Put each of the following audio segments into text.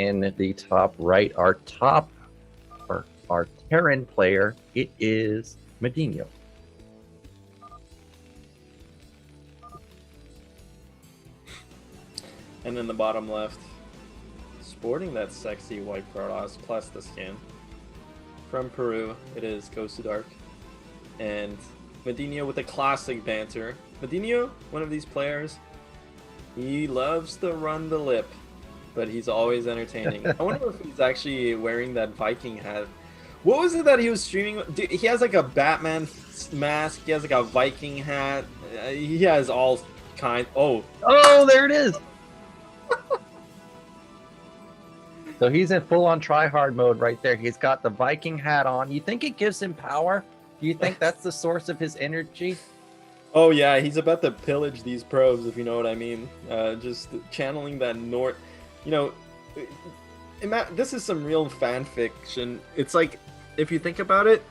in the top right, our Terran player, it is MadiNho. And in the bottom left, sporting that sexy white Protoss plus the skin. From Peru, it is Gosudark. And MadiNho with a classic banter. MadiNho, one of these players, he loves to run the lip, but he's always entertaining. I wonder if he's actually wearing that Viking hat. What was it that he was streaming? Dude, he has like a Batman mask. He has like a Viking hat. He has all kinds. Oh, There it is. So he's in full-on try-hard mode right there. He's got the Viking hat on. You think it gives him power? Do you think that's the source of his energy? oh yeah, he's about to pillage these probes, if you know what I mean. Just channeling that North. You know, this is some real fan fiction. It's like, if you think about it,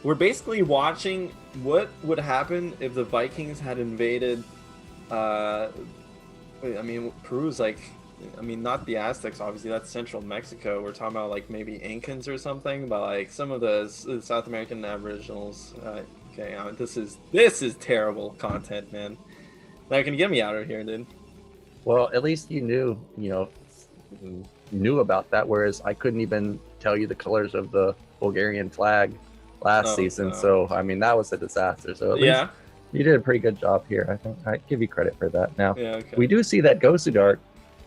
we're basically watching what would happen if the Vikings had invaded. I mean, Peru's like, I mean, not the Aztecs, obviously. That's central Mexico. We're talking about like maybe Incans or something, but like some of the South American Aboriginals. Okay, this is terrible content, man. Now, can you get me out of here, dude? Well, at least you knew about that, whereas I couldn't even tell you the colors of the Bulgarian flag last season. So, I mean, that was a disaster. So at least you did a pretty good job here. I think I give you credit for that. Now, we do see that Gosudark.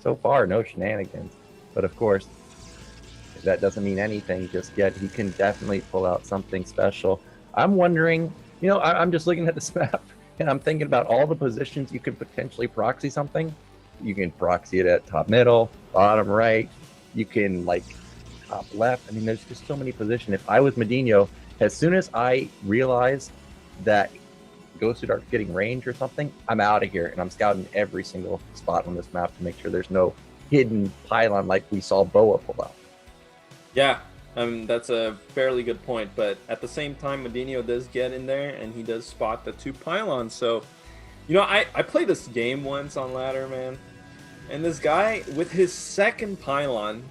So far, no shenanigans. But of course, that doesn't mean anything just yet. He can definitely pull out something special. I'm wondering, I'm just looking at this map, and I'm thinking about all the positions you could potentially proxy something. You can proxy it at top middle, bottom right. You can, like, top left. I mean, there's just so many positions. If I was MadiNho, as soon as I realized that Gosudark's getting range or something, I'm out of here, and I'm scouting every single spot on this map to make sure there's no hidden pylon like we saw Boa pull out. Yeah, that's a fairly good point, but at the same time, MadiNho does get in there, and he does spot the 2 pylons. So, I played this game once on ladder, man, and this guy, with his second pylon,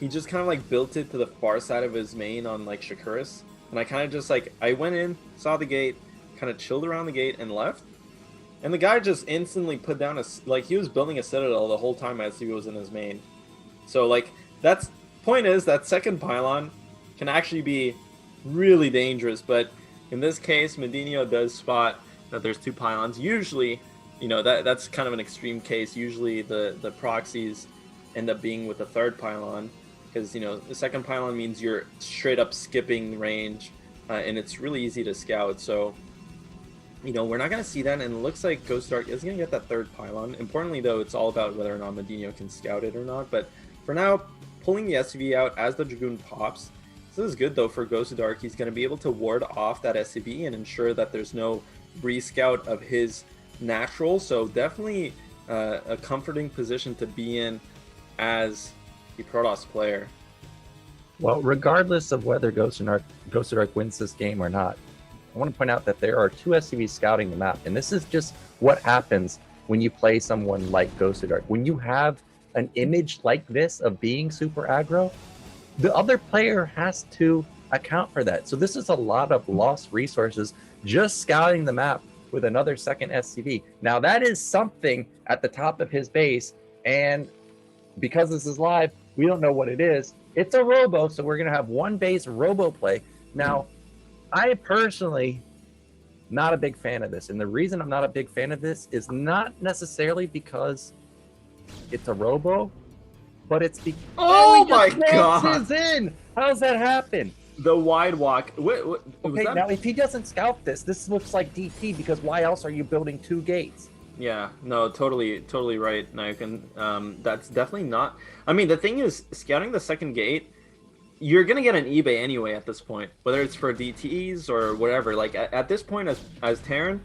he just kind of like built it to the far side of his main on like Shakuris, and I kind of just like, I went in, saw the gate, kind of chilled around the gate and left, and the guy just instantly put down he was building a citadel the whole time as he was in his main. So like, point is that second pylon can actually be really dangerous, but in this case MadiNho does spot that there's 2 pylons. Usually, that's kind of an extreme case. Usually the proxies end up being with the 3rd pylon, because the 2nd pylon means you're straight up skipping range, and it's really easy to scout. So we're not going to see that, and it looks like Gosudark is going to get that 3rd pylon. Importantly, though, it's all about whether or not MadiNho can scout it or not. But for now, pulling the SCV out as the Dragoon pops. This is good, though, for Gosudark. He's going to be able to ward off that SCV and ensure that there's no re-scout of his natural. So definitely a comforting position to be in as a Protoss player. Well, regardless of whether Gosudark wins this game or not, I want to point out that there are 2 SCVs scouting the map, and this is just what happens when you play someone like Gosudark. When you have an image like this of being super aggro, the other player has to account for that. So this is a lot of lost resources just scouting the map with another second SCV. Now that is something at the top of his base, and because this is live, we don't know what it is. It's a robo, so we're going to have one base robo play. Now, I personally not a big fan of this, and the reason I'm not a big fan of this is not necessarily because it's a robo, but it's because my god, in. How's that happen? The wide walk. Okay, now if he doesn't scout this looks like DT, because why else are you building 2 gates? Yeah, no, totally right, Naokin. That's definitely not. I mean, the thing is, scouting the 2nd gate, you're gonna get an eBay anyway at this point, whether it's for DTs or whatever. Like at this point, as Terran,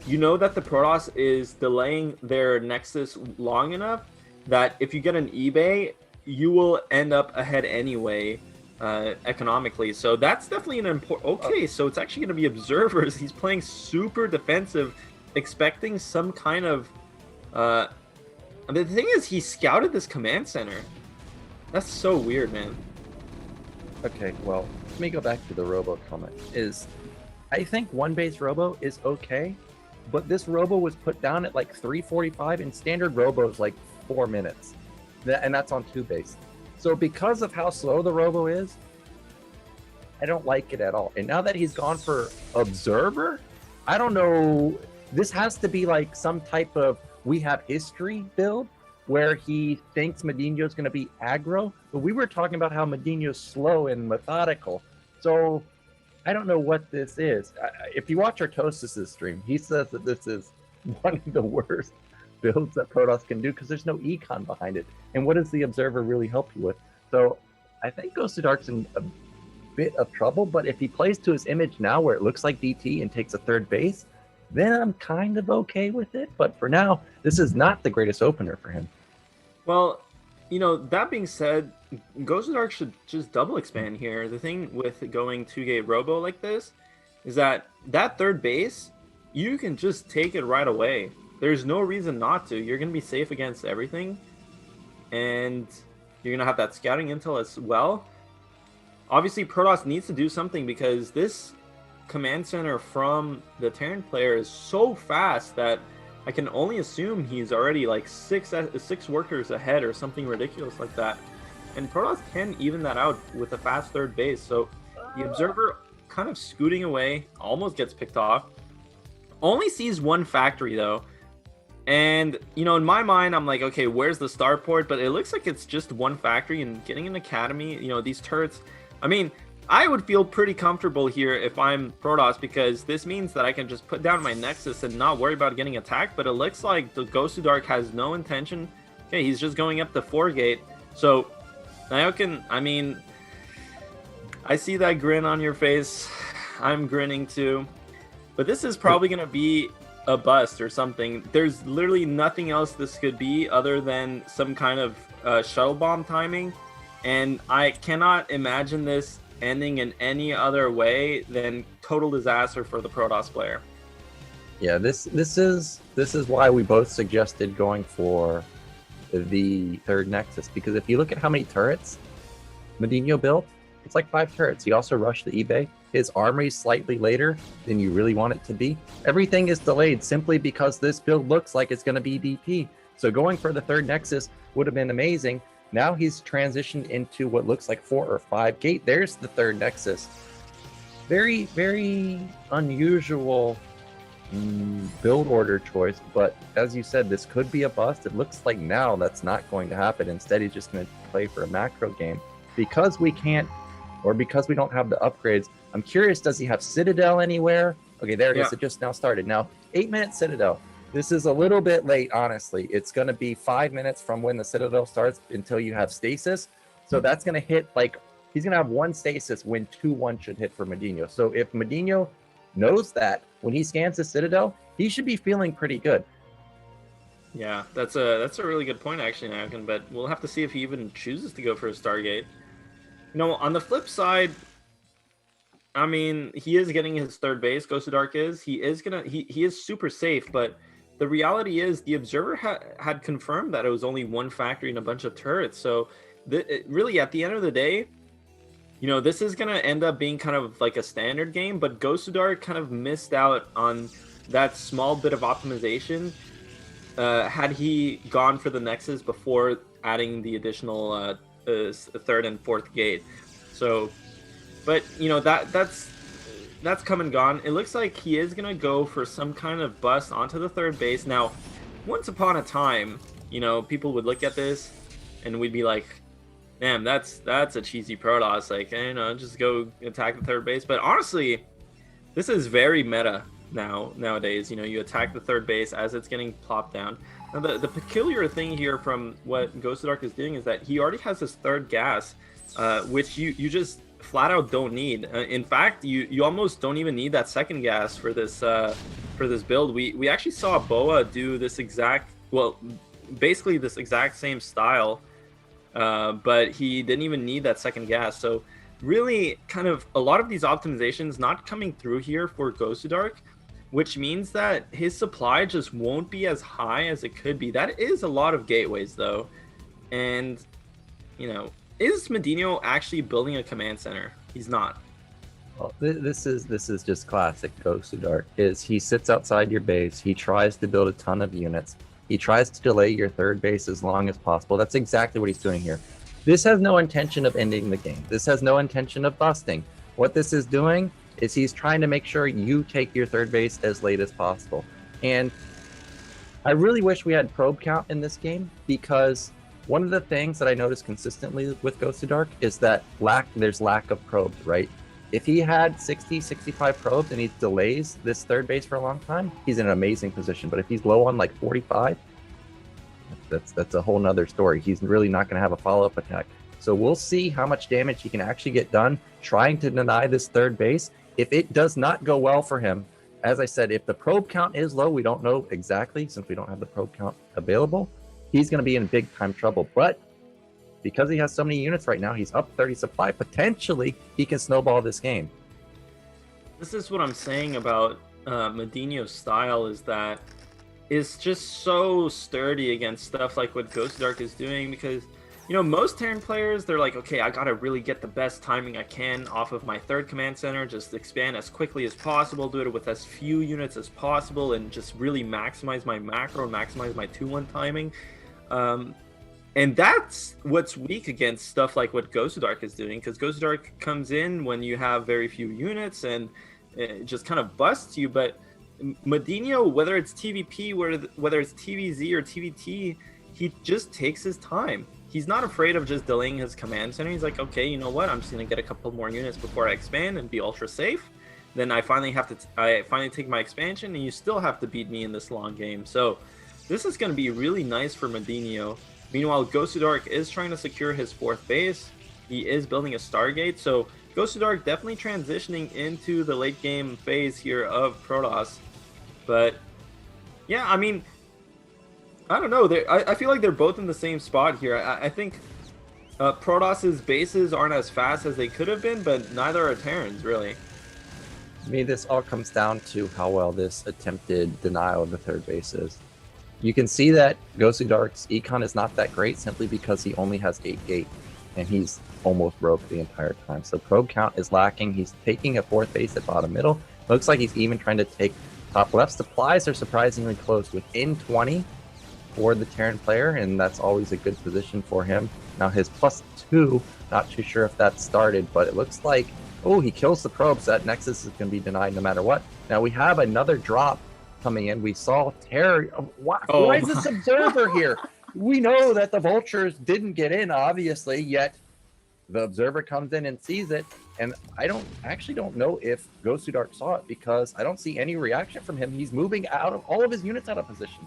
you know that the Protoss is delaying their Nexus long enough that if you get an eBay, you will end up ahead anyway, economically. So that's definitely an important. Okay, so it's actually gonna be observers. He's playing super defensive, expecting some kind of. I mean, the thing is, he scouted this command center. That's so weird, man. Okay, well, let me go back to the Robo comment. I think one base Robo is okay, but this Robo was put down at like 3:45, and standard Robo is like 4 minutes, and that's on 2 base. So because of how slow the Robo is, I don't like it at all. And now that he's gone for Observer, I don't know. This has to be like some type of we have history build where he thinks MadiNho is going to be aggro. But we were talking about how MadiNho's slow and methodical. So I don't know what this is. If you watch Artosis' stream, he says that this is one of the worst builds that Protoss can do because there's no econ behind it. And what does the Observer really help you with? So I think Gosudark's in a bit of trouble, but if he plays to his image now where it looks like DT and takes a 3rd base, then I'm kind of okay with it. But for now, this is not the greatest opener for him. Well, you know, that being said, Gosudark should just double expand here. The thing with going 2-gate Robo like this is that 3rd base, you can just take it right away. There's no reason not to. You're going to be safe against everything, and you're going to have that scouting intel as well. Obviously, Protoss needs to do something because this command center from the Terran player is so fast that I can only assume he's already like six workers ahead or something ridiculous like that. And Protoss can even that out with a fast 3rd base. So the Observer kind of scooting away, almost gets picked off. Only sees 1 factory though. And, you know, in my mind, I'm like, okay, where's the starport? But it looks like it's just 1 factory, and getting an academy, you know, these turrets. I mean, I would feel pretty comfortable here if I'm Protoss, because this means that I can just put down my Nexus and not worry about getting attacked. But it looks like the Gosudark has no intention. Okay, he's just going up the 4-gate. So now I mean, I see that grin on your face. I'm grinning too. But this is probably going to be a bust or something. There's literally nothing else this could be other than some kind of shuttle bomb timing. And I cannot imagine this ending in any other way than total disaster for the Protoss player. Yeah, this is why we both suggested going for the 3rd Nexus, because if you look at how many turrets MadiNho built, it's like 5 turrets. He also rushed the eBay. His armory is slightly later than you really want it to be. Everything is delayed simply because this build looks like it's going to be DP. So going for the 3rd Nexus would have been amazing. Now he's transitioned into what looks like 4 or 5 gate. There's the 3rd Nexus. Very, very unusual build order choice. But as you said, this could be a bust. It looks like now that's not going to happen. Instead, he's just going to play for a macro game. Because we can't, or because we don't have the upgrades, I'm curious, does he have Citadel anywhere? Okay, there it is. It just now started. Now, 8-minute Citadel. This is a little bit late, honestly. It's going to be 5 minutes from when the Citadel starts until you have stasis. So that's going to hit, like, he's going to have 1 stasis when 2-1 should hit for MadiNho. So if MadiNho knows that, when he scans the Citadel, he should be feeling pretty good. Yeah, that's a really good point, actually, Naokin, but we'll have to see if he even chooses to go for a Stargate. You know, on the flip side, I mean, he is getting his 3rd base, Gosudark is. He is super safe, but the reality is the Observer had confirmed that it was only 1 factory and a bunch of turrets. So really, at the end of the day, you know, this is going to end up being kind of like a standard game, but Gosudark kind of missed out on that small bit of optimization had he gone for the Nexus before adding the additional 3rd and 4th gate. So, but, you know, that's come and gone. It looks like he is going to go for some kind of bust onto the 3rd base. Now, once upon a time, you know, people would look at this and we'd be like, damn, that's a cheesy Protoss. Like, you know, just go attack the 3rd base. But honestly, this is very meta nowadays. You know, you attack the 3rd base as it's getting plopped down. Now, the peculiar thing here from what Gosudark is doing is that he already has his 3rd gas, which you just flat out don't need. In fact, you almost don't even need that 2nd gas for this build. We actually saw Boa do this basically this exact same style, but he didn't even need that 2nd gas. So really, kind of a lot of these optimizations not coming through here for Gosudark, which means that his supply just won't be as high as it could be. That is a lot of gateways though, and you know, is MadiNho actually building a command center? He's not. Well, this is just classic Gosudark. Is he sits outside your base, he tries to build a ton of units, he tries to delay your third base as long as possible. That's exactly what he's doing here. This has no intention of ending the game. This has no intention of busting. What this is doing is he's trying to make sure you take your third base as late as possible. And I really wish we had probe count in this game, because one of the things that I notice consistently with Gosudark is that there's lack of probes, right? If he had 60, 65 probes and he delays this third base for a long time, he's in an amazing position. But if he's low on like 45, that's a whole nother story. He's really not going to have a follow-up attack. So we'll see how much damage he can actually get done trying to deny this third base. If it does not go well for him, as I said, if the probe count is low, we don't know exactly since we don't have the probe count available, he's going to be in big time trouble. But because he has so many units right now, he's up 30 supply. Potentially, he can snowball this game. This is what I'm saying about MadiNho's style, is that it's just so sturdy against stuff like what Gosudark is doing, because, you know, most Terran players, they're like, okay, I gotta really get the best timing I can off of my third command center, just expand as quickly as possible, do it with as few units as possible, and just really maximize my macro and maximize my 2-1 timing. And that's what's weak against stuff like what Gosudark is doing, because Gosudark comes in when you have very few units and it just kind of busts you. But MadiNho, whether it's TVP, whether it's TVZ or TVT, he just takes his time. He's not afraid of just delaying his command center. He's like, okay, you know what? I'm just gonna get a couple more units before I expand and be ultra safe. Then I finally take my expansion, and you still have to beat me in this long game. So this is gonna be really nice for MadiNho. Meanwhile, Gosudark is trying to secure his fourth base. He is building a Stargate. So Gosudark definitely transitioning into the late game phase here of Protoss. But yeah, I mean, I don't know. I feel like they're both in the same spot here. I think Protoss's bases aren't as fast as they could have been, but neither are Terrans, really. I mean, this all comes down to how well this attempted denial of the third base is. You can see that Gosudark's econ is not that great simply because he only has 8 gate, and he's almost broke the entire time. So probe count is lacking. He's taking a fourth base at bottom middle. Looks like he's even trying to take top left. Supplies are surprisingly close, within 20 for the Terran player, and that's always a good position for him. Now his +2, not too sure if that started, but it looks like, oh, he kills the probes. That Nexus is going to be denied no matter what. Now we have another drop coming in. We saw Terror. Why is this observer here? We know that the vultures didn't get in, obviously, yet the observer comes in and sees it. And I actually don't know if Gosudark saw it, because I don't see any reaction from him. He's moving out of all of his units out of position.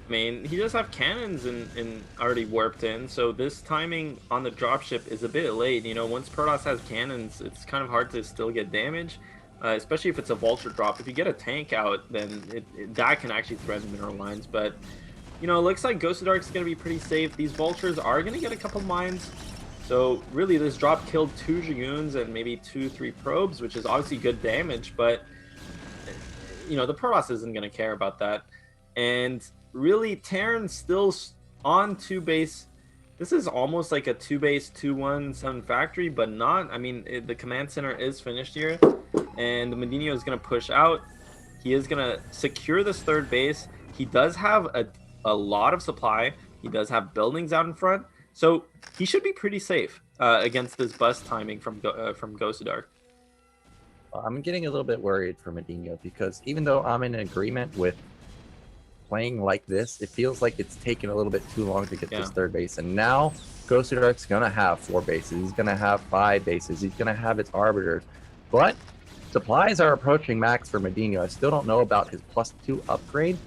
I mean, he does have cannons and already warped in, so this timing on the dropship is a bit late. You know, once Protoss has cannons, it's kind of hard to still get damage. Especially if it's a vulture drop. If you get a tank out, then that can actually threaten mineral lines. But, you know, it looks like Gosudark's going to be pretty safe. These vultures are going to get a couple mines. So, really, this drop killed 2 Dragoons and maybe 2-3 probes, which is obviously good damage. But, you know, the Protoss isn't going to care about that. And, really, Terran's still on 2 base. This is almost like a 2 base, 2-1, 7 factory, but not. I mean, the command center is finished here. And the MadiNho is going to push out. He is going to secure this third base. He does have a lot of supply. He does have buildings out in front. So he should be pretty safe against this bust timing from Gosudark. I'm getting a little bit worried for MadiNho, because even though I'm in agreement with playing like this, it feels like it's taken a little bit too long to get this third base. And now Gosudark's going to have 4 bases. He's going to have 5 bases. He's going to have its arbiters. But supplies are approaching max for MadiNho. I still don't know about his +2 upgrade.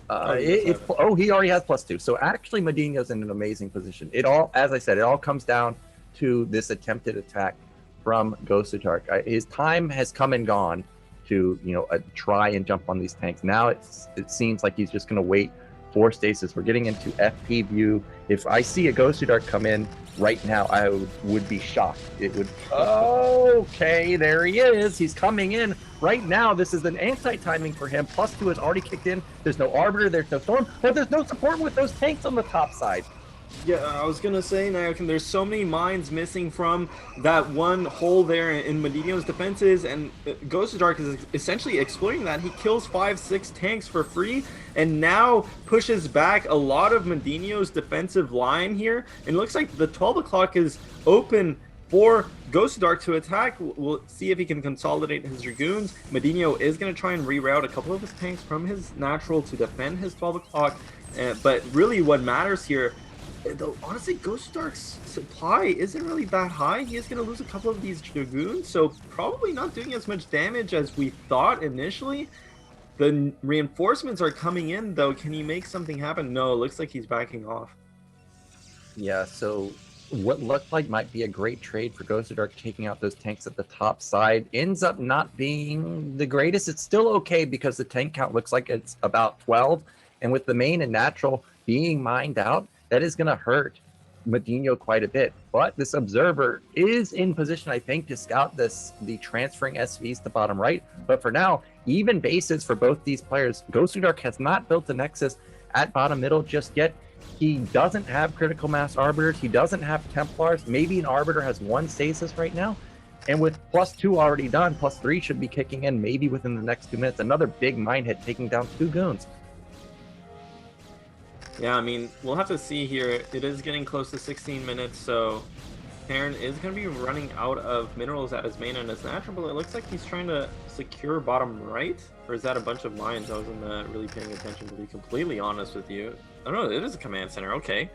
He already has +2. So actually, MadiNho's in an amazing position. As I said, it all comes down to this attempted attack from Gosudark. His time has come and gone to, you know, try and jump on these tanks. Now it seems like he's just going to wait for stasis. We're getting into FP view. If I see a Gosudark come in right now, I would be shocked. It would, okay, there he is. He's coming in right now. This is an anti-timing for him. +2 has already kicked in. There's no arbiter, there's no storm, but there's no support with those tanks on the top side. Yeah, I was gonna say, Nayokin, there's so many mines missing from that one hole there in MadiNho's defenses, and Gosudark is essentially exploiting that. He kills 5-6 tanks for free, and now pushes back a lot of MadiNho's defensive line here. And it looks like the 12 o'clock is open for Gosudark to attack. We'll see if he can consolidate his Dragoons. MadiNho is going to try and reroute a couple of his tanks from his natural to defend his 12 o'clock. But really what matters here, though, honestly, Gosudark's supply isn't really that high. He is going to lose a couple of these Dragoons, so probably not doing as much damage as we thought initially. The reinforcements are coming in, though. Can he make something happen? No, it looks like he's backing off. Yeah, so what looked like might be a great trade for Gosudark, taking out those tanks at the top side, ends up not being the greatest. It's still okay because the tank count looks like it's about 12, and with the main and natural being mined out, that is going to hurt MadiNho quite a bit. But this observer is in position, I think, to scout the transferring SVs to bottom right. But for now, even bases for both these players. Gosudark has not built the Nexus at bottom middle just yet. He doesn't have critical mass arbiters. He doesn't have Templars. Maybe an arbiter has one stasis right now. And with +2 already done, +3 should be kicking in maybe within the next 2 minutes. Another big mine hit taking down 2 goons. Yeah, I mean, we'll have to see here. It is getting close to 16 minutes, so Terran is going to be running out of minerals at his main and his natural, but it looks like he's trying to secure bottom right. Or is that a bunch of mines? I wasn't really paying attention, to be completely honest with you. I don't know, it is a command center, okay.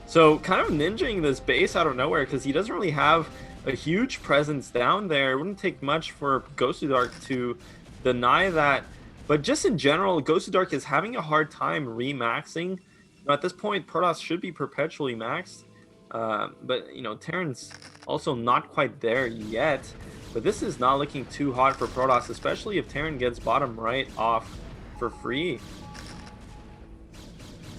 So kind of ninjaing this base out of nowhere because he doesn't really have a huge presence down there. It wouldn't take much for Gosudark to deny that. But just in general, Gosudark is having a hard time remaxing. At this point, Protoss should be perpetually maxed. But, you know, Terran's also not quite there yet. But this is not looking too hot for Protoss, especially if Terran gets bottom right off for free.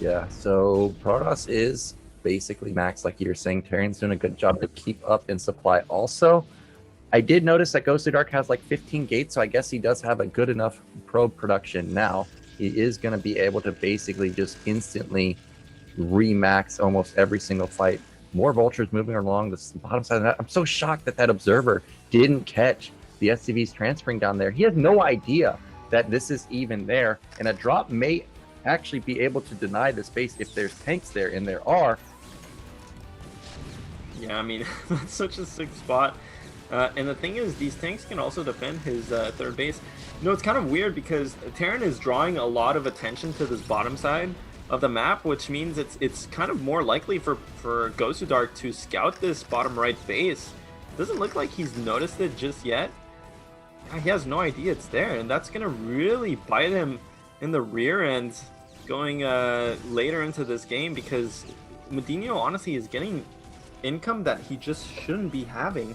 Yeah, so Protoss is basically maxed, like you were saying. Terran's doing a good job to keep up in supply. Also, I did notice that Gosudark has like 15 gates, so I guess he does have a good enough probe production now. He is going to be able to basically just instantly remax almost every single fight. More vultures moving along the bottom side of that. I'm so shocked that that observer didn't catch the SCVs transferring down there. He has no idea that this is even there, and a drop may actually be able to deny the space if there's tanks there, and there are. Yeah, I mean, that's such a sick spot. And the thing is, these tanks can also defend his third base. You know, it's kind of weird because Terran is drawing a lot of attention to this bottom side of the map, which means it's kind of more likely for Gosudark to scout this bottom right base. Doesn't look like he's noticed it just yet. He has no idea it's there, and that's gonna really bite him in the rear end going later into this game, because MadiNho honestly is getting income that he just shouldn't be having.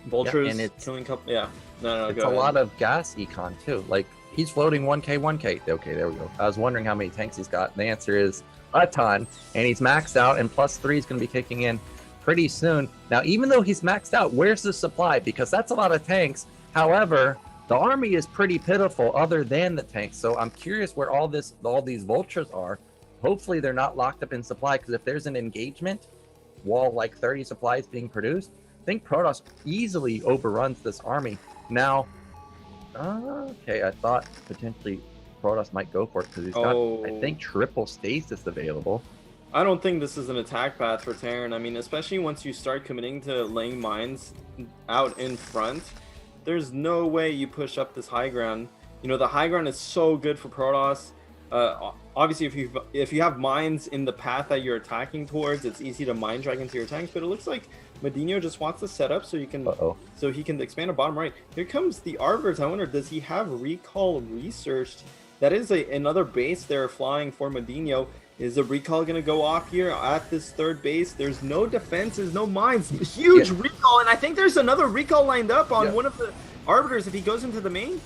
Vultures, yeah, and it's killing couple. Yeah, no, it's a lot of gas econ too. Like, he's floating 1k. Okay, there we go. I was wondering how many tanks he's got. The answer is a ton, and he's maxed out, and +3 is going to be kicking in pretty soon. Now, even though he's maxed out, where's the supply? Because that's a lot of tanks. However, the army is pretty pitiful other than the tanks. So I'm curious where all these vultures are. Hopefully they're not locked up in supply, because if there's an engagement while like 30 supplies being produced, I think Protoss easily overruns this army. Now, okay, I thought potentially Protoss might go for it because he's got, I think, triple stasis available. I don't think this is an attack path for Terran. I mean, especially once you start committing to laying mines out in front, there's no way you push up this high ground. You know, the high ground is so good for Protoss. Obviously, if you have mines in the path that you're attacking towards, it's easy to mine drag into your tanks. But it looks like MadiNho just wants to set up so you can, so he can expand to bottom right. Here comes the arbiters. I wonder, does he have recall researched? That is another base they're flying for MadiNho. Is a recall going to go off here at this third base? There's no defenses, no mines. Huge recall, and I think there's another recall lined up on one of the arbiters if he goes into the main.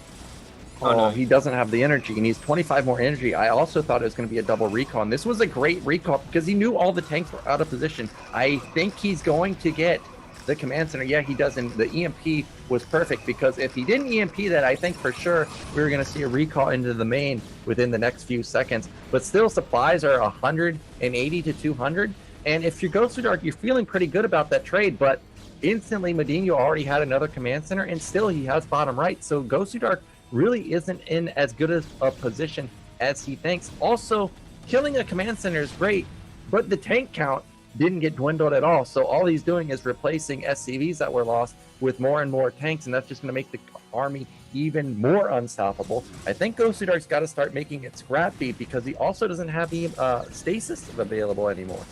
Oh, no, he doesn't have the energy. He needs 25 more energy. I also thought it was going to be a double recall, and this was a great recall because he knew all the tanks were out of position. I think he's going to get the command center. Yeah, he doesn't. The EMP was perfect, because if he didn't EMP that, I think for sure we were going to see a recall into the main within the next few seconds. But still, supplies are 180 to 200. And if you're Gosudark, you're feeling pretty good about that trade. But instantly, MadiNho already had another command center, and still he has bottom right. So Gosudark really isn't in as good a position as he thinks. Also, killing a command center is great, but the tank count didn't get dwindled at all. So all he's doing is replacing SCVs that were lost with more and more tanks, and that's just going to make the army even more unstoppable. I think Gosudark's got to start making it scrappy, because he also doesn't have the stasis available anymore.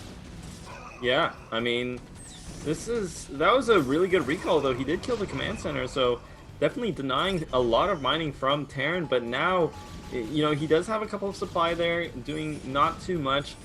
Yeah, I mean, that was a really good recall, though. He did kill the command center, so definitely denying a lot of mining from Terran, but now, you know, he does have a couple of supply there, doing not too much.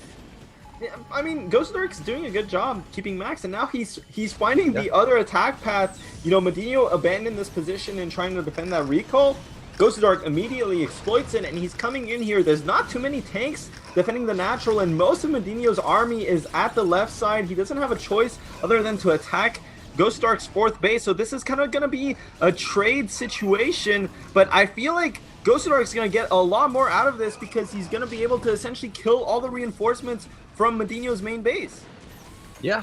I mean, Gosudark's doing a good job keeping max, and now he's finding the other attack path. You know, MadiNho abandoned this position and trying to defend that recall. Gosudark immediately exploits it, and he's coming in here. There's not too many tanks defending the natural, and most of MadiNho's army is at the left side. He doesn't have a choice other than to attack Gosudark's fourth base, so this is kind of going to be a trade situation, but I feel like Gosudark's going to get a lot more out of this, because he's going to be able to essentially kill all the reinforcements from MadiNho's main base. Yeah,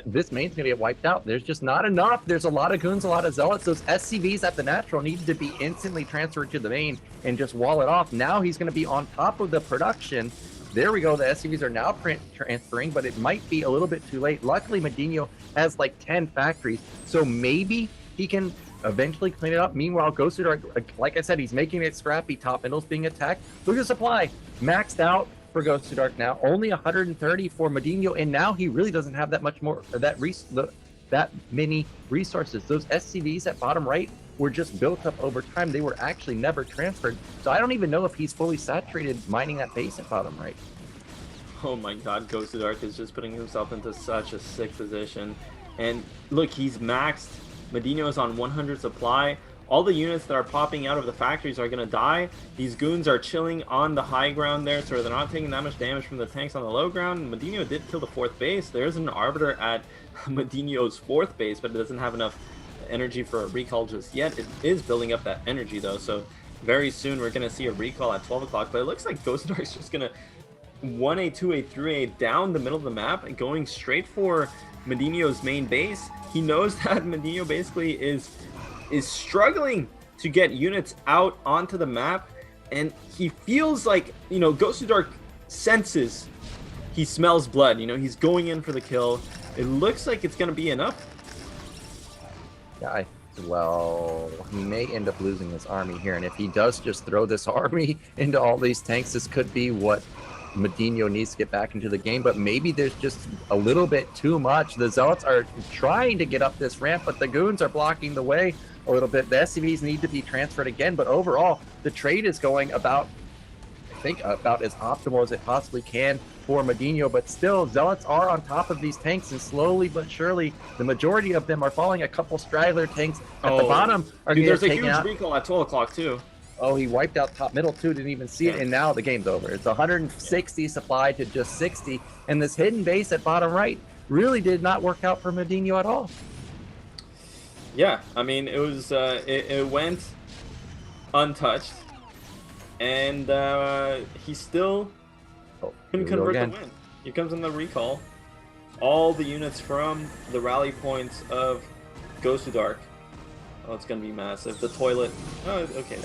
this main's going to get wiped out. There's just not enough. There's a lot of goons, a lot of zealots. Those SCVs at the natural needed to be instantly transferred to the main and just wall it off. Now he's going to be on top of the production. There we go. The SCVs are now transferring, but it might be a little bit too late. Luckily, MadiNho has like 10 factories, so maybe he can eventually clean it up. Meanwhile, Gosudark, like I said, he's making it scrappy. Top middle's being attacked. Look at supply. Maxed out for Gosudark now. Only 130 for MadiNho, and now he really doesn't have that much more, that many resources. Those SCVs at bottom right were just built up over time. They were actually never transferred. So I don't even know if he's fully saturated mining that base at bottom right. Oh my god, Gosudark is just putting himself into such a sick position. And look, he's maxed. MadiNho is on 100 supply. All the units that are popping out of the factories are going to die. These goons are chilling on the high ground there, so they're not taking that much damage from the tanks on the low ground. MadiNho did kill the fourth base. There's an Arbiter at MadiNho's fourth base, but it doesn't have enough energy for a recall just yet. It is building up that energy, though, so very soon we're going to see a recall at 12 o'clock. But it looks like Gosudark's just going to 1A, 2A, 3A down the middle of the map and going straight for MadiNho's main base. He knows that MadiNho basically is struggling to get units out onto the map, and he feels like, you know, Gosudark senses, he smells blood, you know, he's going in for the kill. It looks like it's going to be enough. Yeah, well, he may end up losing his army here, and if he does just throw this army into all these tanks, this could be what MadiNho needs to get back into the game. But maybe there's just a little bit too much. The Zealots are trying to get up this ramp, but the goons are blocking the way a little bit. The SCVs need to be transferred again, but overall, the trade is going about, I think, about as optimal as it possibly can for MadiNho, but still, Zealots are on top of these tanks, and slowly but surely, the majority of them are falling. A couple straggler tanks at the bottom are getting taken out. There's a huge recall at 12 o'clock, too. Oh, he wiped out top middle, too, didn't even see it, and now the game's over. It's 160 supply to just 60, and this hidden base at bottom right really did not work out for MadiNho at all. Yeah, I mean, it was it went untouched, and he still couldn't convert the win. Here comes in the recall. All the units from the rally points of Gosudark. Oh, it's gonna be massive. The toilet. Oh, okay.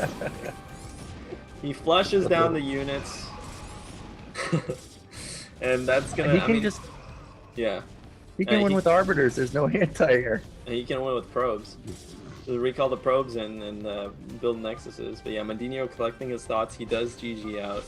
He flushes down the units, and that's gonna. He can just. Yeah. He can win with arbiters. There's no anti-air. And he can win with probes. So recall the probes and build nexuses. But yeah, MadiNho collecting his thoughts. He does GG out.